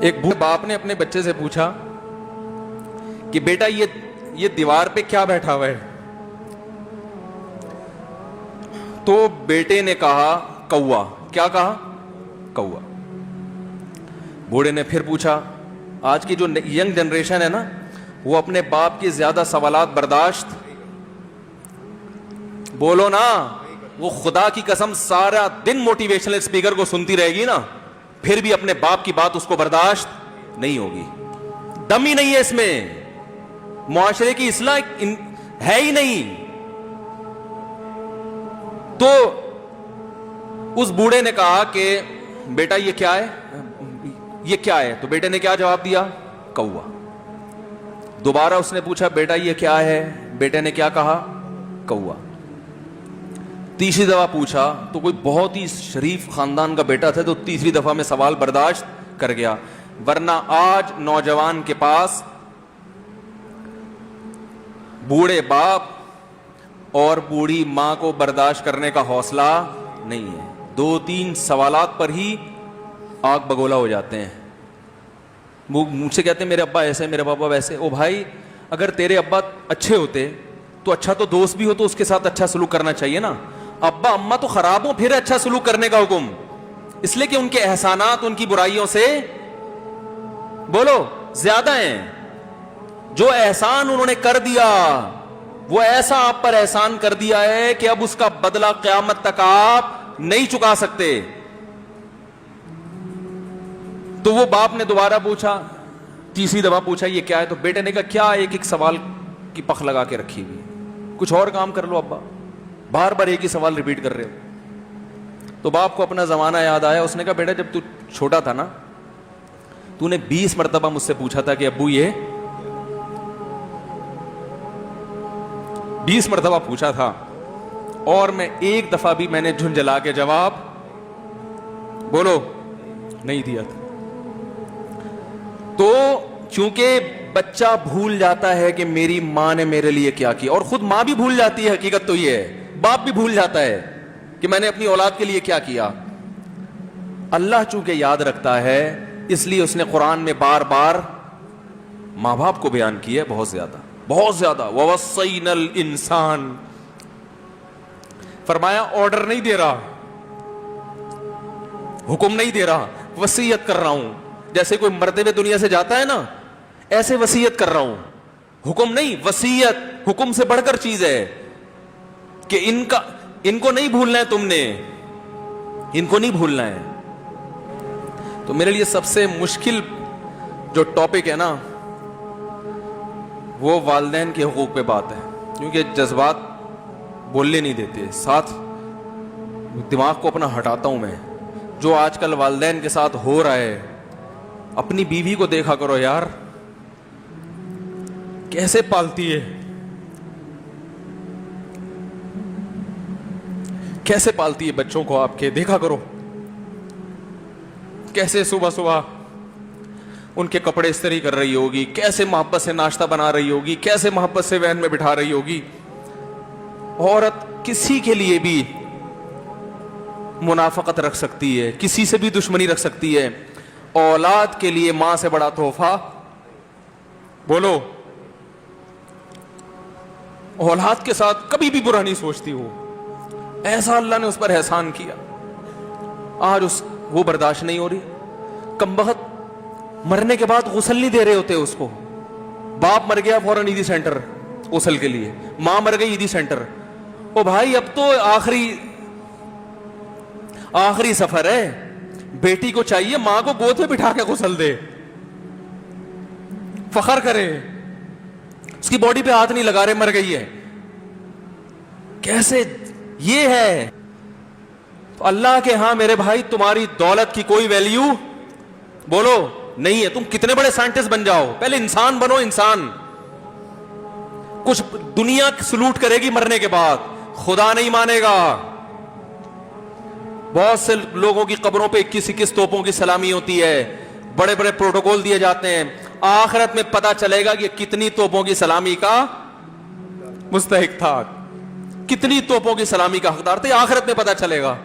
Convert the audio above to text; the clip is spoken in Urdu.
ایک باپ نے اپنے بچے سے پوچھا کہ بیٹا یہ دیوار پہ کیا بیٹھا ہوا ہے؟ تو بیٹے نے کہا کوا۔ کیا کہا؟ کوا۔ بوڑھے نے پھر پوچھا، آج کی جو ینگ جنریشن ہے نا، وہ اپنے باپ کے زیادہ سوالات برداشت، بولو نا، وہ خدا کی قسم سارا دن موٹیویشنل اسپیکر کو سنتی رہے گی نا، پھر بھی اپنے باپ کی بات اس کو برداشت نہیں ہوگی۔ دم ہی نہیں ہے اس میں، معاشرے کی اصلاح ہے ہی نہیں۔ تو اس بوڑھے نے کہا کہ بیٹا یہ کیا ہے؟ یہ کیا ہے؟ تو بیٹے نے کیا جواب دیا؟ کوا۔ دوبارہ اس نے پوچھا بیٹا یہ کیا ہے؟ بیٹے نے کیا کہا؟ کوا۔ تیسری دفعہ پوچھا تو کوئی بہت ہی شریف خاندان کا بیٹا تھا، تو تیسری دفعہ میں سوال برداشت کر گیا، ورنہ آج نوجوان کے پاس بوڑھے باپ اور بوڑھی ماں کو برداشت کرنے کا حوصلہ نہیں ہے۔ 2-3 سوالات پر ہی آگ بگولا ہو جاتے ہیں۔ وہ مجھ سے کہتے ہیں میرے ابا ایسے، میرے پاپا ویسے۔ او بھائی، اگر تیرے ابا اچھے ہوتے تو اچھا تو دوست بھی ہو تو اس کے ساتھ اچھا سلوک کرنا چاہیے نا۔ ابا اما تو خراب ہو پھر اچھا سلوک کرنے کا حکم، اس لیے کہ ان کے احسانات ان کی برائیوں سے بولو زیادہ ہیں۔ جو احسان انہوں نے کر دیا وہ ایسا آپ پر احسان کر دیا ہے کہ اب اس کا بدلہ قیامت تک آپ نہیں چکا سکتے۔ تو وہ باپ نے دوبارہ پوچھا، تیسری دفعہ پوچھا یہ کیا ہے؟ تو بیٹے نے کہا کیا ایک سوال کی پخ لگا کے رکھی ہوئی، کچھ اور کام کر لو ابا، بار بار ایک ہی سوال ریپیٹ کر رہے ہو۔ تو باپ کو اپنا زمانہ یاد آیا، اس نے کہا بیٹا جب تو چھوٹا تھا نا، تو نے 20 مرتبہ مجھ سے پوچھا تھا کہ ابو یہ 20 مرتبہ پوچھا تھا، اور میں ایک دفعہ بھی میں نے جھنجھلا کے جواب بولو نہیں دیا تھا۔ تو چونکہ بچہ بھول جاتا ہے کہ میری ماں نے میرے لیے کیا کیا، اور خود ماں بھی بھول جاتی ہے، حقیقت تو یہ ہے، باپ بھی بھول جاتا ہے کہ میں نے اپنی اولاد کے لیے کیا کیا۔ اللہ چونکہ یاد رکھتا ہے، اس لیے اس نے قرآن میں بار بار ماں باپ کو بیان کیا ہے، بہت زیادہ بہت زیادہ۔ وَوَصَّيْنَا الْإِنسَانَ، فرمایا آرڈر نہیں دے رہا، حکم نہیں دے رہا، وصیت کر رہا ہوں۔ جیسے کوئی مرتے ہوئے دنیا سے جاتا ہے نا، ایسے وصیت کر رہا ہوں، حکم نہیں، وصیت حکم سے بڑھ کر چیز ہے کہ ان کو نہیں بھولنا ہے، تم نے ان کو نہیں بھولنا ہے۔ تو میرے لیے سب سے مشکل جو ٹاپک ہے نا، وہ والدین کے حقوق پہ بات ہے، کیونکہ جذبات بولنے نہیں دیتے، ساتھ دماغ کو اپنا ہٹاتا ہوں میں۔ جو آج کل والدین کے ساتھ ہو رہا ہے، اپنی بیوی کو دیکھا کرو یار، کیسے پالتی ہے، کیسے پالتی ہے بچوں کو، آپ کے دیکھا کرو، کیسے صبح صبح ان کے کپڑے استری کر رہی ہوگی، کیسے محبت سے ناشتہ بنا رہی ہوگی، کیسے محبت سے وین میں بٹھا رہی ہوگی۔ عورت کسی کے لیے بھی منافقت رکھ سکتی ہے، کسی سے بھی دشمنی رکھ سکتی ہے، اولاد کے لیے ماں سے بڑا تحفہ بولو، اولاد کے ساتھ کبھی بھی برا نہیں سوچتی ہو، ایسا اللہ نے اس پر احسان کیا، آج وہ برداشت نہیں ہو رہی۔ کمبخت مرنے کے بعد غسل نہیں دے رہے ہوتے اس کو، باپ مر گیا فوراً عیدی سینٹر غسل کے لیے، ماں مر گئی عیدی سینٹر۔ او بھائی اب تو آخری سفر ہے، بیٹی کو چاہیے ماں کو گود میں بٹھا کے غسل دے، فخر کرے، اس کی باڈی پہ ہاتھ نہیں لگا رہے، مر گئی ہے۔ کیسے یہ ہے؟ تو اللہ کے ہاں میرے بھائی تمہاری دولت کی کوئی ویلیو بولو نہیں ہے، تم کتنے بڑے سائنٹسٹ بن جاؤ، پہلے انسان بنو، انسان۔ کچھ دنیا سلوٹ کرے گی مرنے کے بعد، خدا نہیں مانے گا۔ بہت سے لوگوں کی قبروں پہ 21 توپوں کی سلامی ہوتی ہے، بڑے بڑے پروٹوکول دیے جاتے ہیں، آخرت میں پتا چلے گا کہ کتنی توپوں کی سلامی کا مستحق تھا، کتنی توپوں کی سلامی کا حقدار تھے، آخرت میں پتا چلے گا۔